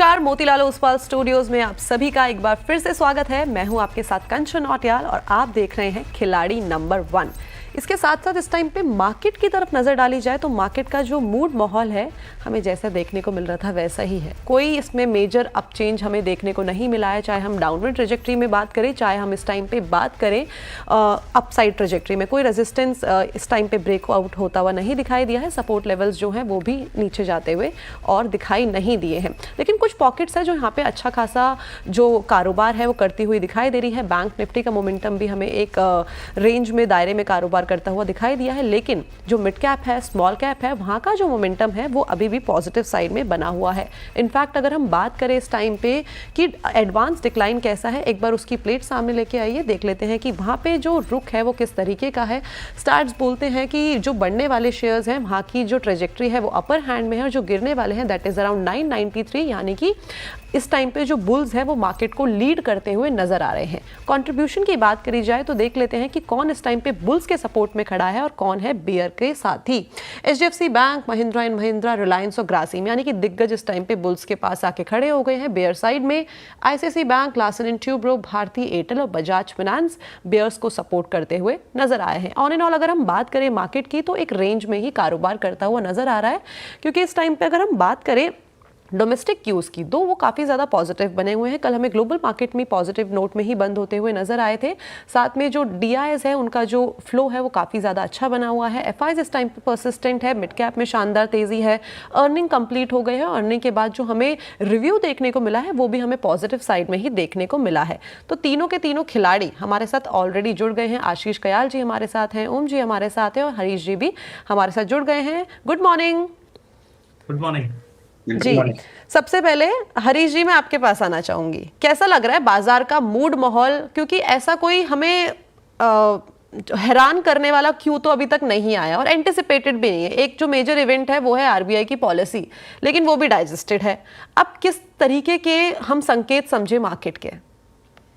नमस्कार, मोतीलाल ओसवाल स्टूडियोज में आप सभी का एक बार फिर से स्वागत है। मैं हूं आपके साथ कंचन नौटियाल और आप देख रहे हैं खिलाड़ी नंबर 1। इसके साथ साथ इस टाइम पे मार्केट की तरफ नजर डाली जाए तो मार्केट का जो मूड माहौल है हमें जैसा देखने को मिल रहा था वैसा ही है। कोई इसमें मेजर अप चेंज हमें देखने को नहीं मिला है, चाहे हम डाउनवर्ड ट्रेजेक्ट्री में बात करें, चाहे हम इस टाइम पे बात करें अपसाइड ट्रेजेक्ट्री में। कोई रेजिस्टेंस इस टाइम पे ब्रेकआउट होता हुआ नहीं दिखाई दिया है। सपोर्ट लेवल्स जो हैं वो भी नीचे जाते हुए और दिखाई नहीं दिए हैं, लेकिन कुछ पॉकेट्स है जो यहाँ पे अच्छा खासा जो कारोबार है वो करती हुई दिखाई दे रही है। बैंक निफ्टी का मोमेंटम भी हमें एक रेंज में, दायरे में कारोबार करता हुआ दिखाई दिया है, लेकिन जो मिड कैप है, स्मॉल कैप है, वहां का जो मोमेंटम है वो अभी भी पॉजिटिव साइड में बना हुआ है। इनफैक्ट अगर हम बात करें इस टाइम पे कि एडवांस डिक्लाइन कैसा है, एक बार उसकी प्लेट सामने लेके आइए, देख लेते हैं कि वहां पे जो रुख है वो किस तरीके का है। स्टार्ट्स बोलते हैं कि जो बढ़ने वाले शेयर्स हैं वहां की जो ट्रेजेक्ट्री है वो अपर हैंड में है और जो गिरने वाले हैं दैट इज अराउंड 993, यानी कि इस टाइम पे जो बुल्स है वो मार्केट को लीड करते हुए नजर आ रहे हैं। कंट्रीब्यूशन की बात करी जाए तो देख लेते हैं कि कौन इस टाइम पे बुल्स के सपोर्ट में खड़ा है और कौन है बियर के साथ ही। HDFC bank, Mahindra and Mahindra, Reliance और ग्रासिम यानी कि दिग्गज इस टाइम पे बुल्स के पास आके खड़े हो गए हैं बियर साइड में। ICICI bank, Larsen and Toubro, भारतीय एयरटेल और बजाज फाइनेंस बियर्स को सपोर्ट करते हुए नजर आए हैं। ऑन एंड ऑल अगर हम बात करें मार्केट की तो एक रेंज में ही कारोबार करता हुआ नजर आ रहा है, क्योंकि इस टाइम पे अगर हम बात करें डोमेस्टिक क्यूज की, दो वो काफ़ी ज़्यादा पॉजिटिव बने हुए हैं। कल हमें ग्लोबल मार्केट में पॉजिटिव नोट में ही बंद होते हुए नजर आए थे। साथ में जो डीआईएस है उनका जो फ्लो है वो काफ़ी ज़्यादा अच्छा बना हुआ है। एफआईज इस टाइम पे परसिस्टेंट है, मिड कैप में शानदार तेज़ी है, अर्निंग कंप्लीट हो गए हैं। अर्निंग के बाद जो हमें रिव्यू देखने को मिला है वो भी हमें पॉजिटिव साइड में ही देखने को मिला है। तो तीनों के तीनों खिलाड़ी हमारे साथ ऑलरेडी जुड़ गए हैं। आशीष कयाल जी हमारे साथ हैं, ओम जी हमारे साथ हैं और हरीश जी भी हमारे साथ जुड़ गए हैं। Good morning. गुड मॉर्निंग जी, सबसे पहले हरीश जी मैं आपके पास आना चाहूंगी। कैसा लग रहा है बाजार का मूड माहौल, क्योंकि ऐसा कोई हमें हैरान करने वाला क्यू तो अभी तक नहीं आया और एंटिसिपेटेड भी नहीं है। एक जो मेजर इवेंट है वो है आरबीआई की पॉलिसी, लेकिन वो भी डाइजेस्टेड है। अब किस तरीके के हम संकेत समझे मार्केट के?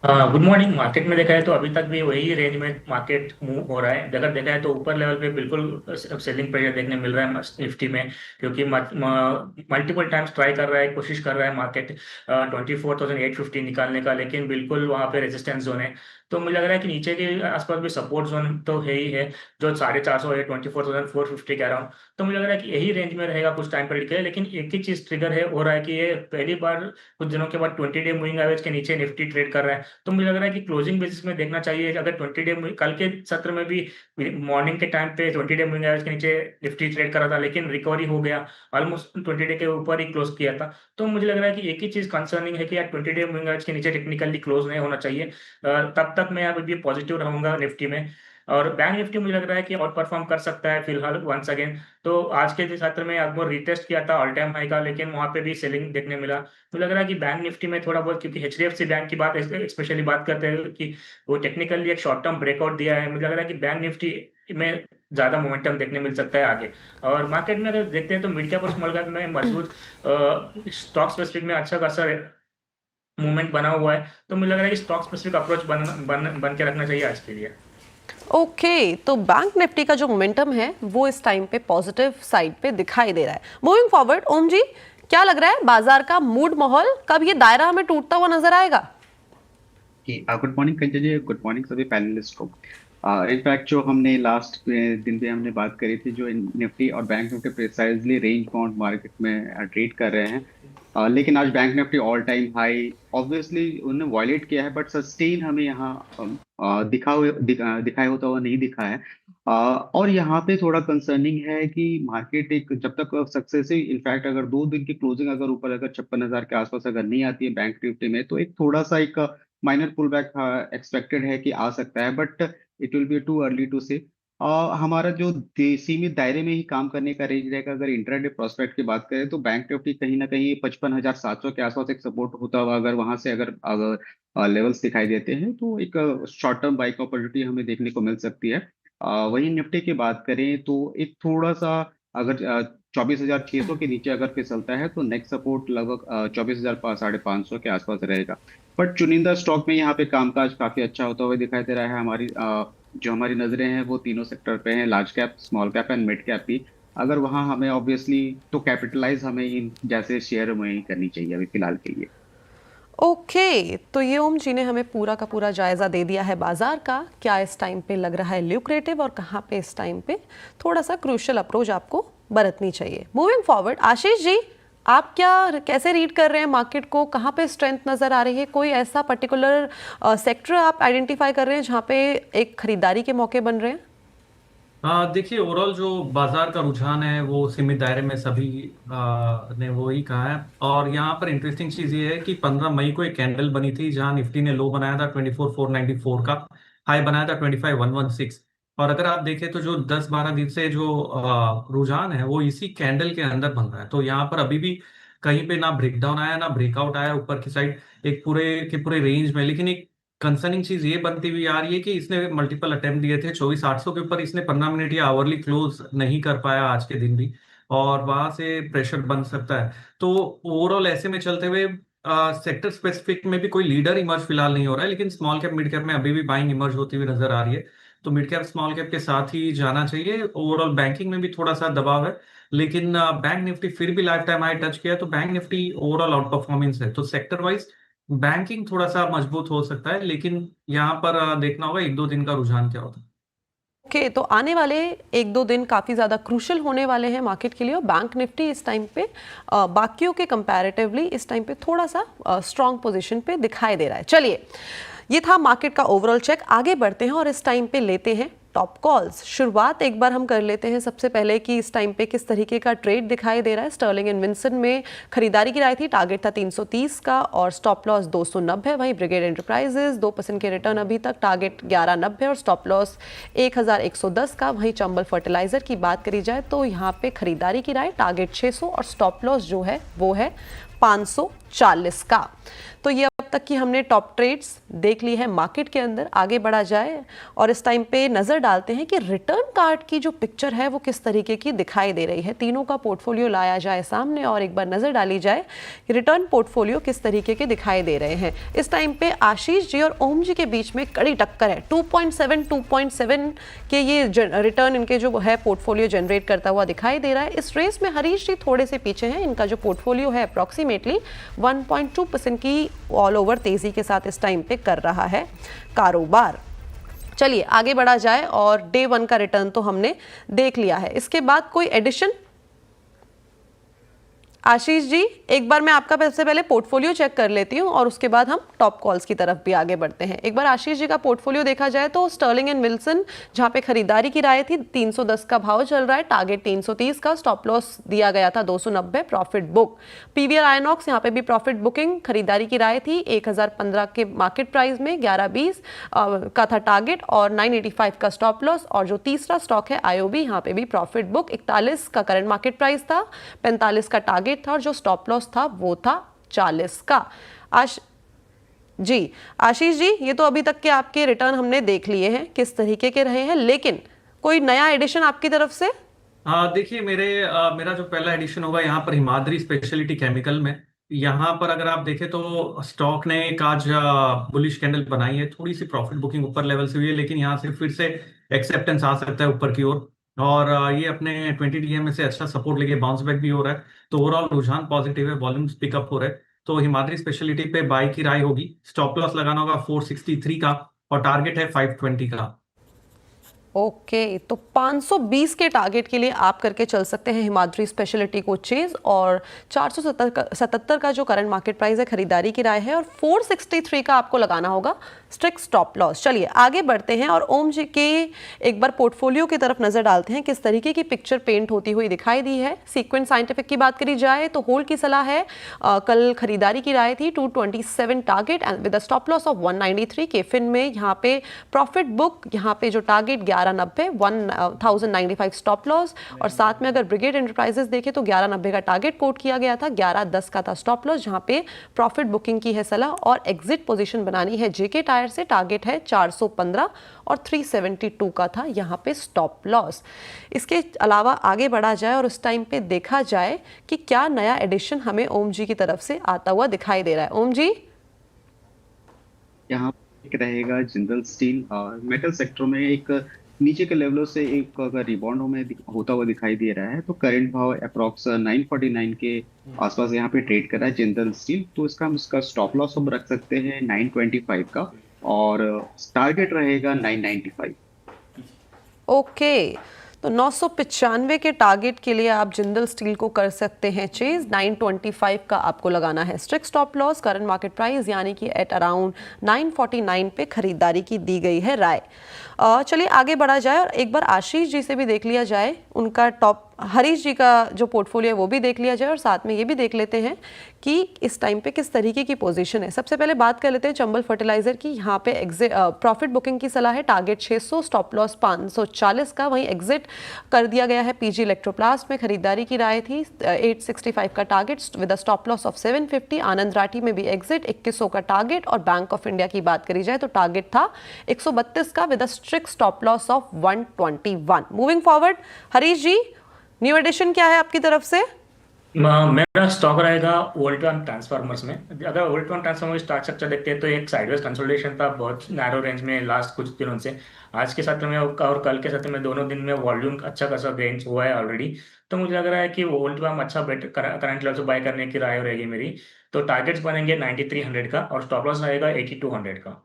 Good morning. मार्केट में देखा है तो अभी तक भी वही रेंज में मार्केट मूव हो रहा है। अगर देखा है तो ऊपर लेवल पे बिल्कुल सेलिंग प्रेशर देखने मिल रहा है निफ्टी में, क्योंकि मल्टीपल टाइम्स ट्राई कर रहा है, कोशिश कर रहा है मार्केट 24,850 निकालने का, लेकिन बिल्कुल वहां पे रेजिस्टेंस जोन है। तो मुझे लग रहा है कि नीचे के आसपास भी सपोर्ट जोन तो है ही है, जो 450 है, 24,450 कह रहा हूँ। तो मुझे लग रहा है कि यही रेंज में रहेगा कुछ टाइम पीरियड के लिए। लेकिन एक ही चीज ट्रिगर है हो रहा है कि ये पहली बार कुछ दिनों के बाद 20 डे मूविंग एवरेज के नीचे निफ्टी ट्रेड कर रहा है। तो मुझे लग रहा है कि क्लोजिंग बेसिस में देखना चाहिए। अगर 20 डे, कल के सत्र में भी मॉर्निंग के टाइम पे 20 डे मूविंग एवरेज के नीचे निफ्टी ट्रेड कर रहा था, लेकिन रिकवरी हो गया, ऑलमोस्ट 20 डे के ऊपर ही क्लोज किया था। तो मुझे लग रहा है कि एक ही चीज कंसर्निंग है कि यार 20 डे मूविंग एवरेज के नीचे टेक्निकली क्लोज नहीं होना चाहिए। तब तक मैं अभी भी पॉजिटिव रहूंगा निफ्टी में। और बैंक निफ्टी मुझे लग रहा है कि आउट परफॉर्म कर सकता है फिलहाल वंस अगेन। तो आज के सत्र में अकबर रिटेस्ट किया था ऑल टाइम हाई का, लेकिन वहां पे भी सेलिंग देखने मिला। मुझे लग रहा है कि बैंक निफ्टी में थोड़ा बहुत, क्योंकि एचडीएफसी बैंक की बात स्पेशली बात करते हैं कि वो टेक्निकली एक शॉर्ट टर्म ब्रेकआउट दिया है, मुझे लग रहा है कि बैंक निफ्टी में ज्यादा मोमेंटम देखने मिल सकता है आगे। और मार्केट में अगर देखते हैं तो मिड कैप और स्मॉल कैप में मजबूत स्टॉक स्पेसिफिक में अच्छा खासा मूवमेंट बना हुआ है। तो मुझे लग रहा है कि स्टॉक स्पेसिफिक अप्रोच बन के रखना चाहिए आज के लिए। ओके, तो बैंक निफ्टी का जो मोमेंटम है वो इस टाइम पे पॉजिटिव साइड पे दिखाई दे रहा है। मूविंग फॉरवर्ड, ओम जी क्या लग रहा है बाजार का मूड माहौल, कब ये दायरा हमें टूटता हुआ नजर आएगा? गुड मॉर्निंग कंचन जी, गुड मॉर्निंग सभी पैनलिस्ट को। इनफैक्ट जो हमने लास्ट दिन पे हमने बात करी थी, जो निफ्टी और bank Nifty precisely range bound market में ट्रेड कर रहे हैं। लेकिन आज bank Nifty all time high obviously उन्होंने वायलेट किया है, बट सस्टेन हमें यहाँ दिखाई होता हुआ नहीं दिखा है। और यहाँ पे थोड़ा कंसर्निंग है कि मार्केट एक जब तक सक्सेसिव, इनफैक्ट अगर 2 दिन की क्लोजिंग अगर ऊपर अगर 56,000 के आसपास अगर नहीं आती है बैंक निफ्टी में, तो एक थोड़ा सा एक माइनर पुल बैक एक्सपेक्टेड है कि आ सकता है, but it will be too early to say. हमारा जो सीमित दायरे में ही काम करने का रेंज रहेगा। अगर इंट्राडे प्रोस्पेक्ट की बात करें तो बैंक निफ्टी कहीं ना कहीं 55,700 के आसपास एक सपोर्ट होता हुआ, अगर वहां से अगर अगर लेवल्स दिखाई देते हैं तो एक शॉर्ट टर्म बाइक अपॉर्चुनिटी हमें देखने को मिल सकती है। वहीं निफ्टी की बात करें तो एक थोड़ा सा अगर 24,600 के नीचे अगर फिसलता है तो नेक्स्ट सपोर्ट लगभग 24,550 के आसपास रहेगा। बट चुनिंदा स्टॉक में यहाँ पे कामकाज काफी अच्छा होता हुआ दिखाई दे रहा है। जो हमारी नजरें हैं वो तीनों सेक्टर पे हैं, large cap, small cap and mid cap भी। अगर वहां हमें ऑब्वियसली तो कैपिटलाइज हमें इन जैसे शेयर में ही करनी चाहिए अभी फिलहाल के लिए। ओके, तो ये ओम जी ने हमें पूरा का पूरा जायजा दे दिया है बाजार का, क्या इस टाइम पे लग रहा है ल्यूक्रेटिव और कहाँ पे इस टाइम पे थोड़ा सा क्रूशियल अप्रोच आपको बरतनी चाहिए। मूविंग फॉरवर्ड, आशीष जी, आप क्या कैसे रीड कर रहे हैं मार्केट को, कहाँ पे स्ट्रेंथ नजर आ रही है, कोई ऐसा पर्टिकुलर सेक्टर आप आइडेंटिफाई कर रहे हैं जहाँ पे एक खरीदारी के मौके बन रहे हैं? देखिए ओवरऑल जो बाजार का रुझान है वो सीमित दायरे में सभी ने वो ही कहा है। और यहाँ पर इंटरेस्टिंग चीज ये है कि 15 मई को एक कैंडल बनी थी जहां निफ्टी ने लो बनाया था 24,494 का, हाई बनाया था 25,116। और अगर आप देखें तो जो 10-12 दिन से जो रुझान है वो इसी कैंडल के अंदर बन रहा है। तो यहाँ पर अभी भी कहीं पे ना ब्रेकडाउन आया ना ब्रेकआउट आया ऊपर की साइड, एक पूरे के पूरे रेंज में। लेकिन एक कंसर्निंग चीज ये बनती हुई आ रही है कि इसने मल्टीपल अटेम्प्ट दिए थे 24,800 के ऊपर, इसने 15 मिनट या आवरली क्लोज नहीं कर पाया आज के दिन भी, और वहां से प्रेशर बन सकता है। तो ओवरऑल ऐसे में चलते हुए सेक्टर स्पेसिफिक में भी कोई लीडर इमर्ज फिलहाल नहीं हो रहा है, लेकिन स्मॉल कैप मिड कैप में अभी भी बाइंग इमर्ज होती हुई नजर आ रही है। तो मिड कैप स्मॉल कैप के साथ ही जाना चाहिए। ओवरऑल बैंकिंग में भी थोड़ा सा दबाव है, लेकिन बैंक निफ्टी फिर भी लाइफ टाइम हाई टच किया, तो bank Nifty overall out performance है। तो सेक्टर वाइज बैंकिंग थोड़ा सा मजबूत हो सकता है, लेकिन यहाँ पर देखना होगा 1-2 दिन का रुझान क्या होता है। ओके, तो आने वाले 1-2 दिन काफ़ी ज़्यादा क्रूशल होने वाले हैं मार्केट के लिए, और बैंक निफ्टी इस टाइम पे बाकियों के कंपैरेटिवली इस टाइम पे थोड़ा सा स्ट्रॉन्ग पोजीशन पे दिखाई दे रहा है। चलिए, ये था मार्केट का ओवरऑल चेक। आगे बढ़ते हैं और इस टाइम पे लेते हैं टॉप कॉल्स। शुरुआत एक बार हम कर लेते हैं सबसे पहले कि इस टाइम पे किस तरीके का ट्रेड दिखाई दे रहा है। स्टर्लिंग एंड विल्सन में खरीदारी की राय थी, टारगेट था 330 का और स्टॉप लॉस 290। वहीं ब्रिगेड एंटरप्राइजेज 2% के रिटर्न अभी तक, टारगेट 1190 और स्टॉप लॉस 1110 का। वहीं चंबल फर्टिलाइजर की बात करी जाए तो यहाँ पे खरीदारी की राय, टारगेट 600 और स्टॉप लॉस जो है वो है 540 का। तो ये अब तक की हमने टॉप ट्रेड्स देख ली है मार्केट के अंदर। आगे बढ़ा जाए और इस टाइम पे नजर डालते हैं कि रिटर्न कार्ड की जो पिक्चर है वो किस तरीके की दिखाई दे रही है। तीनों का पोर्टफोलियो लाया जाए सामने और एक बार नजर डाली जाए कि रिटर्न पोर्टफोलियो किस तरीके के दिखाई दे रहे हैं। इस टाइम पे आशीष जी और ओम जी के बीच में कड़ी टक्कर है। 2.7 के ये रिटर्न इनके जो है पोर्टफोलियो जनरेट करता हुआ दिखाई दे रहा है। इस रेस में हरीश जी थोड़े से पीछे हैं, इनका जो पोर्टफोलियो है अप्रॉक्सीमेटली 1.2% की ऑल ओवर तेजी के साथ इस टाइम पे कर रहा है कारोबार। चलिए आगे बढ़ा जाए और डे 1 का रिटर्न तो हमने देख लिया है, इसके बाद कोई एडिशन? आशीष जी, एक बार मैं आपका सबसे पहले पोर्टफोलियो चेक कर लेती हूं और उसके बाद हम टॉप कॉल्स की तरफ भी आगे बढ़ते हैं। एक बार आशीष जी का पोर्टफोलियो देखा जाए तो स्टर्लिंग एंड विल्सन जहां पे खरीदारी की राय थी 310 का भाव चल रहा है, टारगेट 330 का, स्टॉप लॉस दिया गया था 290, प्रॉफिट बुक। पीवीआर आयनॉक्स यहाँ पे भी प्रॉफिट बुकिंग, खरीदारी की राय थी 1015 के मार्केट प्राइस में, 1120 का था टारगेट और 985 का स्टॉप लॉस। और जो तीसरा स्टॉक है आईओबी, यहाँ पे भी प्रॉफिट बुक, 41 का करंट मार्केट प्राइस था, 45 का टारगेट था और जो स्टॉप लॉस था वो था 40 का। जी आशीष जी, ये तो अभी तक के आपके रिटर्न हमने देख लिए हैं किस तरीके के रहे हैं, लेकिन कोई नया एडिशन आपकी तरफ से? देखिए मेरा जो पहला एडिशन होगा यहाँ पर हिमाद्री स्पेशलिटी केमिकल में। यहाँ पर अगर आप देखें तो स्टॉक ने एक आज बुलिश कैंडल बनाई है, थोड़ी सी प्रॉफिट बुकिंग ऊपर लेवल से हुई है, लेकिन यहाँ से फिर से एक्सेप्टेंस आ सकता है ऊपर की ओर, और ये अपने 20 डीएमए से अच्छा सपोर्ट लेके बाउंस बैक भी हो रहा है। तो ओवरऑल रुझान पॉजिटिव है, वॉल्यूम्स पिकअप हो रहे हैं। तो हिमाद्री स्पेशलिटी पे बाय की राय होगी। स्टॉप लॉस लगाना होगा 463 का और टारगेट है 520 का। ओके, तो 520 के टारगेट के लिए आप करके चल सकते हैं हिमाद्री स्पेशलिटी को चेज, और 477 का जो करंट मार्केट प्राइस है खरीदारी की राय है, और 463 का आपको लगाना होगा स्ट्रिक्ट स्टॉप लॉस। चलिए आगे बढ़ते हैं और ओम जी के एक बार पोर्टफोलियो की तरफ नजर डालते हैं किस तरीके की पिक्चर पेंट होती हुई दिखाई दी है। सीक्वेंस साइंटिफिक की बात करी जाए तो होल्ड की सलाह है। कल खरीदारी की राय थी 227 target and with stop loss of 193 के। फिन में यहाँ पे प्रॉफिट बुक, यहाँ पे जो टारगेट 1190, 1095 स्टॉप लॉस, और साथ में अगर ब्रिगेड एंटरप्राइजेस देखे तो 1190 का टारगेट कोट किया गया था, 1110 का था स्टॉप लॉस, जहाँ पे प्रॉफिट बुकिंग की है सलाह और एग्जिट पोजीशन बनानी है जेके टायर से, टारगेट है 415 और 372 का था यहाँ पे स्टॉप लॉस। इसके अलावा आगे बढ़ा जाए और उस टाइम पे देखा जाए कि क्या नया एडिशन हमें ओम जी की तरफ से आता हुआ दिखाई दे रहा है। ओम जी, यहाँ एक रहेगा जिंदल स्टील और मेटल सेक्टर में एक नीचे के लेवलों से एक अगर रिबाउंड होता हुआ दिखाई दे रहा है, तो करंट भाव अप्रॉक्स 949 के आसपास यहाँ पे ट्रेड कर रहा है जिंदल स्टील। तो इसका स्टॉप लॉस हम रख सकते हैं 925 का, और टारगेट रहेगा 995। ओके, तो 995 के टारगेट के लिए आप जिंदल स्टील को कर सकते हैं चेज। 925 का आपको लगाना है strict stop loss. Current market price यानी कि एट अराउंड 949 पे खरीदारी की दी गई है राय। चलिए आगे बढ़ा जाए और एक बार आशीष जी से भी देख लिया जाए, उनका टॉप, हरीश जी का जो पोर्टफोलियो है वो भी देख लिया जाए, और साथ में ये भी देख लेते हैं कि इस टाइम पे किस तरीके की पोजीशन है। सबसे पहले बात कर लेते हैं चंबल फर्टिलाइजर की। यहाँ पे प्रॉफिट बुकिंग की सलाह है, टारगेट 600, स्टॉप लॉस 540 का। वहीं एग्जिट कर दिया गया है पीजी इलेक्ट्रोप्लास्ट में, खरीदारी की राय थी 865 का target with stop loss of 750। आनंद राठी में भी एग्जिट 2100 का टारगेट, और बैंक ऑफ इंडिया की बात करी जाए तो टारगेट था 132 का with strict stop loss of 121। Moving forward, Harish ji new addition क्या है आपकी तरफ से? मेरा स्टॉक रहेगा वोल्ट्रॉन ट्रांसफार्मर्स में। अगर वोल्ट्रॉन ट्रांसफार्मर स्टार्ट स्ट्रक्चर देखते हैं तो एक साइडवेज कंसोलिडेशन था बहुत नैरो रेंज में लास्ट कुछ दिनों से। आज के सत्र में और कल के सत्र में दोनों दिन में वॉल्यूम अच्छा खासा गेन्स हुआ है ऑलरेडी। तो मुझे लग रहा है कि वोल्ट्रॉन अच्छा बेट करंट लेवल से बाय करने की राय रहेगी मेरी। तो टारगेट्स बनेंगे 9300 का और स्टॉप लॉस रहेगा 8200 का।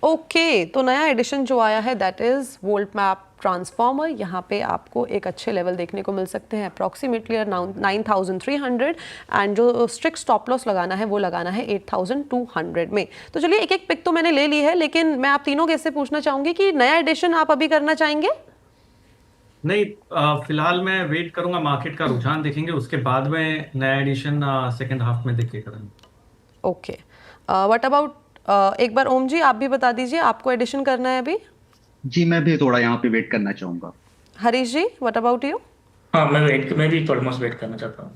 ओके, तो नया एडिशन जो आया है that is volt map transformer. यहाँ पे आपको एक अच्छे लेवल देखने को मिल सकते हैं अप्रॉक्सीमेटली 9300, एंड जो स्ट्रिक्ट स्टॉप लॉस लगाना है वो लगाना है 8200 में। तो चलिए एक एक पिक तो मैंने ले ली है, लेकिन मैं आप तीनों के से पूछना चाहूंगी कि नया एडिशन आप अभी करना चाहेंगे? नहीं, फिलहाल मैं वेट करूंगा, मार्केट का रुझान देखेंगे, उसके बाद में नया एडिशन सेकंड हाफ में देख के करेंगे। ओके, व्हाट अबाउट, एक बार ओम जी आप भी बता दीजिए, आपको एडिशन करना है अभी? जी, मैं भी थोड़ा यहाँ पे वेट करना चाहूंगा। हरीश जी व्हाट अबाउट यू? हाँ, मैं भी ऑलमोस्ट वेट करना चाहता हूँ।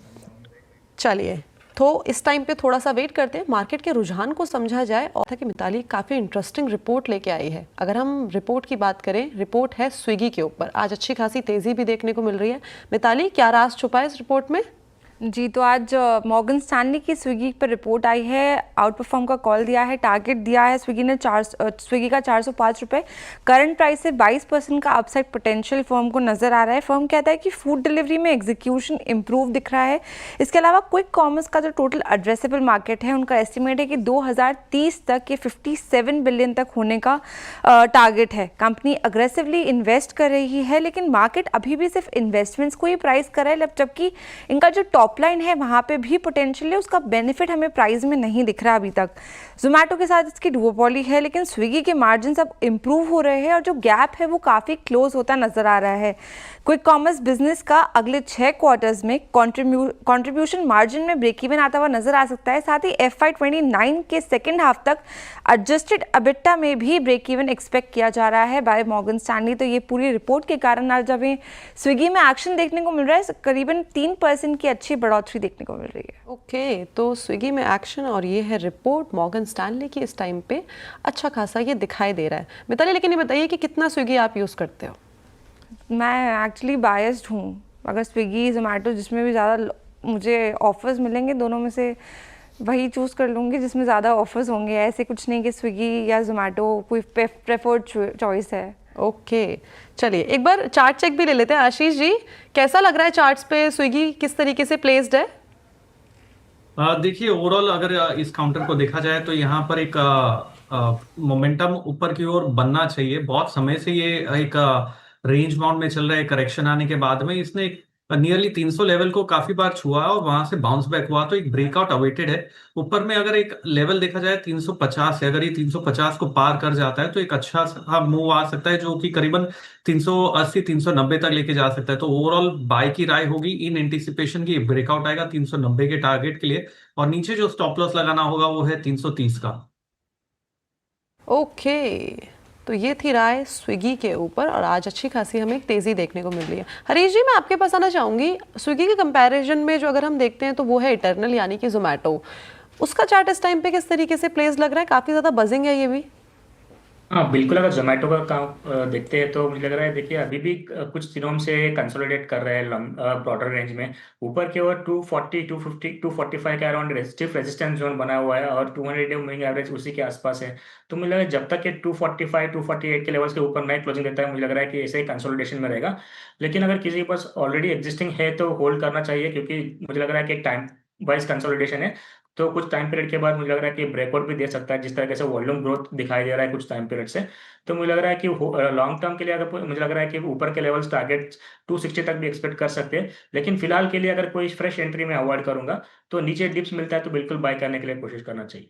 चलिए, तो इस टाइम पे थोड़ा सा वेट करते हैं, मार्केट के रुझान को समझा जाए। और था कि मिताली काफ़ी इंटरेस्टिंग रिपोर्ट लेके आई है। अगर हम रिपोर्ट की बात करें, रिपोर्ट है स्विगी के ऊपर। आज अच्छी खासी तेज़ी भी देखने को मिल रही है। मिताली, क्या राज छुपा है इस रिपोर्ट में? जी, तो आज मॉर्गन स्टैनली की स्विगी पर रिपोर्ट आई है, आउट परफॉर्म का कॉल दिया है, टारगेट दिया है स्विगी का 405 रुपये। करंट प्राइस से 22% का अपसाइड पोटेंशियल फर्म को नज़र आ रहा है। फर्म कहता है कि फूड डिलीवरी में एग्जीक्यूशन इंप्रूव दिख रहा है। इसके अलावा क्विक कॉमर्स का जो टोटल एड्रेसेबल मार्केट है, उनका एस्टिमेट है कि 2030 तक ये 57 बिलियन तक होने का टारगेट है। कंपनी अग्रेसिवली इन्वेस्ट कर रही है, लेकिन मार्केट अभी भी सिर्फ इन्वेस्टमेंट्स को ही प्राइस कर रहा है, जबकि इनका जो टॉप लाइन है वहाँ पे भी पोटेंशियल है, उसका बेनिफिट हमें प्राइस में नहीं दिख रहा अभी तक। जोमेटो के साथ इसकी डुओपोली है, लेकिन स्विगी के मार्जिन अब इंप्रूव हो रहे हैं और जो गैप है वो काफ़ी क्लोज होता नजर आ रहा है। क्विक कॉमर्स बिजनेस का अगले 6 क्वार्टर्स में कंट्रीब्यूशन मार्जिन में ब्रेक इवन आता हुआ नजर आ सकता है। साथ ही FY29 के सेकेंड हाफ तक एडजस्टेड EBITDA में भी ब्रेक इवन एक्सपेक्ट किया जा रहा है बाय मॉर्गन स्टैनली। तो ये पूरी रिपोर्ट के कारण आज हमें स्विगी में एक्शन देखने को मिल रहा है, करीबन 3% की अच्छी बढ़ोतरी देखने को मिल रही है। ओके, तो स्विगी में एक्शन और ये है रिपोर्ट मॉर्गन स्टैनली की। इस टाइम पे अच्छा खासा ये दिखाई दे रहा है। मिताली, लेकिन ये बताइए कि कितना स्विगी आप यूज़ करते हो? मैं एक्चुअली बायस्ड हूँ। अगर स्विगी जोमेटो जिसमें भी ज़्यादा मुझे ऑफर्स मिलेंगे, दोनों में से वही चूज़ कर लूँगी जिसमें ज़्यादा ऑफर्स होंगे। ऐसे कुछ नहीं कि स्विगी या जोमेटो कोई प्रेफर्ड चॉइस है। ओके, चलिए एक बार चार्ट चेक भी ले लेते हैं। आशीष जी, कैसा लग रहा है चार्ट्स पे स्विगी किस तरीके से प्लेस्ड है? देखिए, ओवरऑल अगर इस काउंटर को देखा जाए तो यहाँ पर एक मोमेंटम ऊपर की ओर बनना चाहिए। बहुत समय से ये एक रेंज बाउंड में चल रहा है। करेक्शन आने के बाद में इसने एक नियरली 300 लेवल को काफी बार छुआ और वहां से बाउंस बैक हुआ, तो एक ब्रेकआउट अवेटेड है। ऊपर में अगर एक लेवल देखा जाए 350 है, अगर ये 350 को पार कर जाता है तो एक अच्छा सा मूव आ सकता है, जो कि करीबन 380 390 तक लेके जा सकता है। तो ओवरऑल बाय की राय होगी इन एंटिसिपेशन की ब्रेकआउट आएगा 390 के टारगेट के लिए, और नीचे जो स्टॉप लॉस लगाना होगा वो है 330 का। ओके, तो ये थी राय स्विगी के ऊपर और आज अच्छी खासी हमें एक तेज़ी देखने को मिल रही है। हरीश जी, मैं आपके पास आना चाहूँगी। स्विगी के कंपैरिजन में जो अगर हम देखते हैं तो वो है इटर्नल यानी कि जोमेटो। उसका चार्ट इस टाइम पे किस तरीके से प्लेस लग रहा है? काफ़ी ज़्यादा बजिंग है ये भी। हाँ बिल्कुल, अगर जोमेटो का काम देखते हैं तो मुझे लग रहा है, देखिए अभी भी कुछ दिनों से कंसोलिडेट कर रहे हैं ब्रॉडर रेंज में। ऊपर की ओर 240 250 245 के अराउंड रेजिस्टिव रेजिस्टेंस जोन बना हुआ है और 200 डे मूविंग एवरेज उसी के आसपास है। तो मुझे लग रहा है जब तक ये 245 248 के लेवल्स के ऊपर नहीं क्लोजिंग देता है, मुझे लग रहा है कि ऐसे ही कंसोलिडेशन में रहेगा। लेकिन अगर किसी के पास ऑलरेडी एग्जिस्टिंग है तो होल्ड करना चाहिए, क्योंकि मुझे लग रहा है कि एक टाइम वाइज कंसोलिडेशन है। तो कुछ टाइम पीरियड के बाद मुझे लग रहा है कि ब्रेकआउट भी दे सकता है, जिस तरीके से वॉल्यूम ग्रोथ दिखाई दे रहा है कुछ टाइम पीरियड से। तो मुझे लग रहा है कि लॉन्ग टर्म के लिए अगर मुझे लग रहा है कि ऊपर के लेवल्स टारगेट 260 तक भी एक्सपेक्ट कर सकते हैं। लेकिन फिलहाल के लिए अगर कोई फ्रेश एंट्री में अवॉइड करूंगा, तो नीचे डिप्स मिलता है तो बिल्कुल बाय करने के लिए कोशिश करना चाहिए।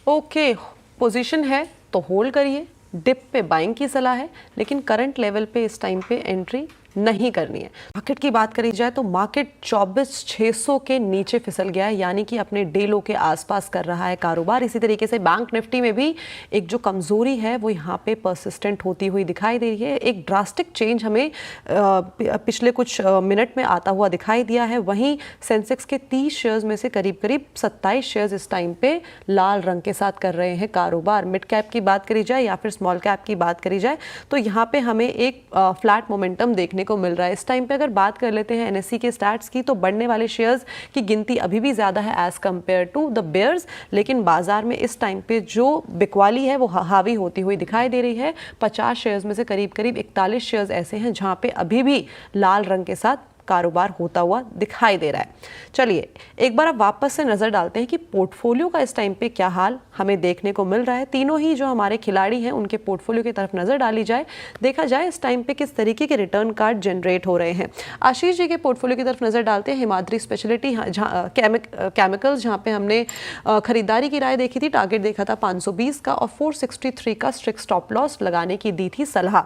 ओके, पोजीशन है तो होल्ड करिए, डिप पे बाइंग की सलाह है, लेकिन करंट लेवल पे इस टाइम पे एंट्री नहीं करनी है। मार्केट की बात करी जाए तो मार्केट 24,600 के नीचे फिसल गया है, यानी कि अपने डे लो के आसपास कर रहा है कारोबार। इसी तरीके से बैंक निफ्टी में भी एक जो कमजोरी है वो यहाँ पे परसिस्टेंट होती हुई दिखाई दे रही है। एक ड्रास्टिक चेंज हमें पिछले कुछ मिनट में आता हुआ दिखाई दिया है। वहीं सेंसेक्स के 30 शेयर्स में से करीब करीब 27 शेयर्स इस टाइम पे लाल रंग के साथ कर रहे हैं कारोबार। मिड कैप की बात करी जाए या फिर स्मॉल कैप की बात करी जाए तो यहाँ पे हमें एक फ्लैट मोमेंटम देखने को मिल रहा है। इस टाइम पे अगर बात कर लेते हैं एनएससी के स्टैट्स की, तो बढ़ने वाले शेयर्स की गिनती अभी भी ज्यादा है as compare to the bears, लेकिन बाजार में इस टाइम पे जो बिकवाली है वो हावी होती हुई दिखाई दे रही है। 50 शेयर्स में से करीब करीब 41 शेयर्स ऐसे हैं जहां पे अभी भी लाल रंग के साथ कारोबार होता हुआ दिखाई दे रहा है। चलिए एक बार अब वापस से नजर डालते हैं कि पोर्टफोलियो का इस टाइम पे क्या हाल हमें देखने को मिल रहा है। तीनों ही जो हमारे खिलाड़ी हैं उनके पोर्टफोलियो की तरफ नजर डाली जाए, देखा जाए इस टाइम पे किस तरीके के रिटर्न कार्ड जनरेट हो रहे हैं। आशीष जी के पोर्टफोलियो की तरफ नजर डालते हैं। हिमाद्री स्पेशलिटी केमिकल्स, जहाँ पे हमने खरीदारी की राय देखी थी, टारगेट देखा था 520 का और 463 का स्ट्रिक्ट स्टॉप लॉस लगाने की दी थी सलाह।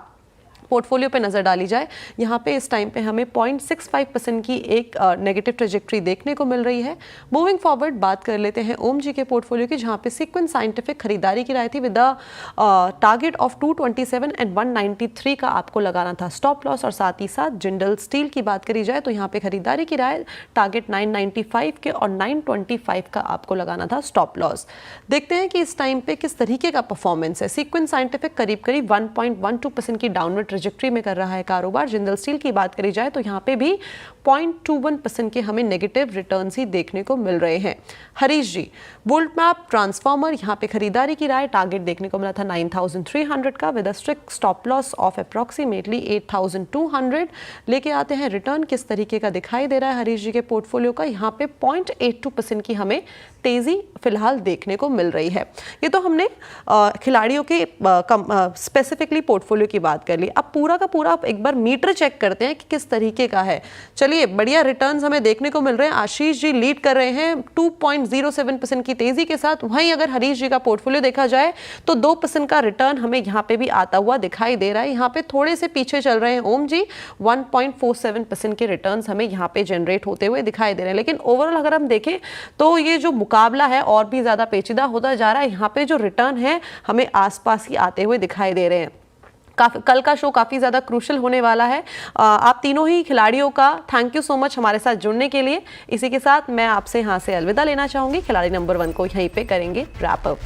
पोर्टफोलियो पे नजर डाली जाए, यहाँ पे इस टाइम पे हमें 0.65% की एक नेगेटिव ट्रेजेक्ट्री देखने को मिल रही है। मूविंग फॉरवर्ड बात कर लेते हैं ओम जी के पोर्टफोलियो की, जहाँ पे सीक्वेंस साइंटिफिक खरीदारी की राय थी विद टारगेट ऑफ 227 एंड 193 का आपको लगाना था स्टॉप लॉस। और साथ ही साथ जिंदल स्टील की बात करी जाए तो यहाँ पे खरीदारी की राय टारगेट 995 के और 925 का आपको लगाना था स्टॉप लॉस। देखते हैं कि इस टाइम पे किस तरीके का परफॉर्मेंस है। सीक्वेंस साइंटिफिक करीब करीब 1.12% की डाउनवर्ड ट्रेजेक्ट्री में कर रहा है कारोबार। जिंदल स्टील की बात करी जाए तो यहाँ पे भी 0.21% के हमें नेगेटिव रिटर्न्स ही देखने को मिल रहे हैं। हरीश जी, वोल्ट मैप ट्रांसफॉर्मर, यहाँ पे खरीदारी की राय टारगेट देखने को मिला था 9300 का with a strict stop loss of approximately 8200। लेके आते हैं रिटर्न किस तरीके का दिखाई दे रहा है हरीश जी के पोर्टफोलियो का। यहाँ पे 0.82% की हमें तेजी फिलहाल देखने को मिल रही है। ये तो हमने खिलाड़ियों के स्पेसिफिकली पोर्टफोलियो की बात कर ली। अब पूरा का पूरा एक बार मीटर चेक करते हैं कि किस तरीके का है। चलिए बढ़िया रिटर्न्स हमें देखने को मिल रहे हैं। आशीष जी लीड कर रहे हैं 2.07% की तेजी के साथ। वहीं अगर हरीश जी का पोर्टफोलियो देखा जाए तो 2% का रिटर्न हमें यहाँ पे भी आता हुआ दिखाई दे रहा है। यहाँ पे थोड़े से पीछे चल रहे हैं ओम जी, 1.47% के रिटर्न्स हमें यहाँ पे जनरेट होते हुए दिखाई दे रहे हैं। लेकिन ओवरऑल अगर हम देखें तो ये जो मुकाबला है और भी ज्यादा पेचीदा होता जा रहा है। यहाँ पे जो रिटर्न है हमें आसपास ही आते हुए दिखाई दे रहे हैं। कल का शो काफ़ी ज़्यादा क्रूशल होने वाला है। आप तीनों ही खिलाड़ियों का थैंक यू सो मच हमारे साथ जुड़ने के लिए। इसी के साथ मैं आपसे यहाँ से अलविदा लेना चाहूँगी। खिलाड़ी नंबर 1 को यहीं पे करेंगे रैप अप।